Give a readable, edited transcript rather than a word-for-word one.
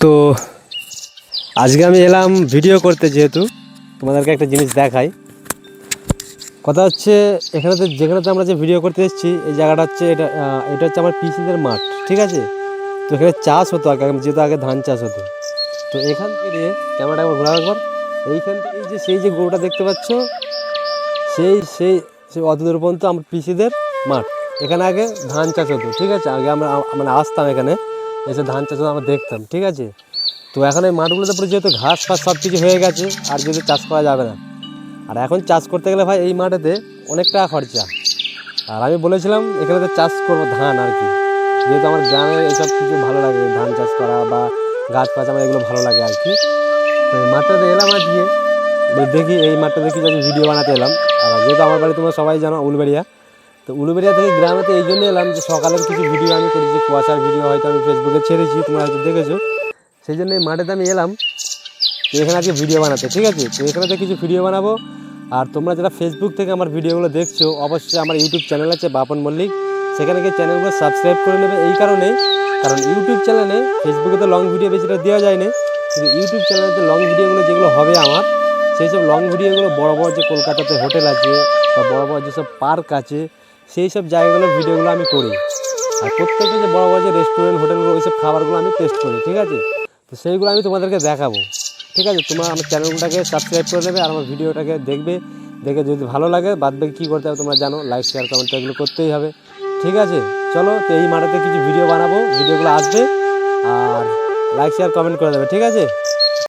তো আজকে আমি এলাম ভিডিও করতে, যেহেতু তোমাদেরকে একটা জিনিস দেখাই। কথা হচ্ছে যেখানেতে আমরা যে ভিডিও করতে এসেছি, এই জায়গাটা হচ্ছে এটা হচ্ছে আমার পিসিদের মাঠ, ঠিক আছে। তো এখানে চাষ হতো আগে, যেহেতু আগে ধান চাষ হতো। তো এখান থেকে দিয়ে ক্যামেরাটা একবার ঘোরা একবার, এইখান থেকে সেই যে গরুটা দেখতে পাচ্ছ, সেই সেই সেই অত দূর পর্যন্ত আমার পিসিদের মাঠ। এখানে আগে ধান চাষ হতো, ঠিক আছে। আগে আমরা মানে আসতাম এখানে, এসে ধান চাষ হতো আমরা দেখতাম, ঠিক আছে। তো এখন এই মাঠগুলোতে পুরো যেহেতু ঘাস ফাস সব কিছু হয়ে গেছে, আর যেহেতু চাষ করা যাবে না। আর এখন চাষ করতে গেলে ভাই এই মাঠেতে অনেক টাকা খরচা। আর আমি বলেছিলাম এখানে তো চাষ করবো ধান আর কি, যেহেতু আমার গ্রামে এইসব কিছু ভালো লাগে, ধান চাষ করা বা গাছ ফাছ আমার এগুলো ভালো লাগে আর কি। তো এই মাঠটাতে এলাম আজকে, দেখি এই মাঠটাতে কিছু আজকে ভিডিও বানাতে এলাম। আর যেহেতু আমার বাড়ি তোমরা সবাই জানো উলবেড়িয়া, তো উলুবেড়িয়া থেকে গ্রামেতে এই জন্য এলাম যে সকালের কিছু ভিডিও আমি করেছি, কুয়াশার ভিডিও হয়তো আমি ফেসবুকে ছেড়েছি, তোমরা হয়তো দেখেছো। সেই জন্য এই মাঠেতে আমি এলাম, তো এখানে আজকে ভিডিও বানাতে, ঠিক আছে। তো এখানে তো কিছু ভিডিও বানাবো। আর তোমরা যারা ফেসবুক থেকে আমার ভিডিওগুলো দেখছো, অবশ্যই আমার ইউটিউব চ্যানেল আছে বাপন মল্লিক, সেখানে গিয়ে চ্যানেলগুলো সাবস্ক্রাইব করে নেবে। এই কারণে, কারণ ইউটিউব চ্যানেলে, ফেসবুকে তো লং ভিডিও বেশিটা দেওয়া যায় না, কিন্তু ইউটিউব চ্যানেলে লং ভিডিওগুলো যেগুলো হবে আমার, সেই সব লং ভিডিওগুলো বড় বড় যে কলকাতাতে হোটেল আছে বা বড় বড় যেসব পার্ক আছে, সেই সব জায়গাগুলোর ভিডিওগুলো আমি করি। আর প্রত্যেকটা যে বড় বড় যে রেস্টুরেন্ট হোটেলগুলো, ওই সব খাবারগুলো আমি টেস্ট করি, ঠিক আছে। তো সেইগুলো আমি তোমাদেরকে দেখাবো, ঠিক আছে। তোমরা আমার চ্যানেলটাকে সাবস্ক্রাইব করে নেবে আর আমার ভিডিওটাকে দেখবে। দেখে যদি ভালো লাগে, বাদ বাকি কী করতে হবে তোমরা জানো, লাইক শেয়ার কমেন্ট এগুলো করতেই হবে, ঠিক আছে। চলো, তো এই মাঠেতে কিছু ভিডিও বানাবো, ভিডিওগুলো আসবে, আর লাইক শেয়ার কমেন্ট করে দেবে, ঠিক আছে।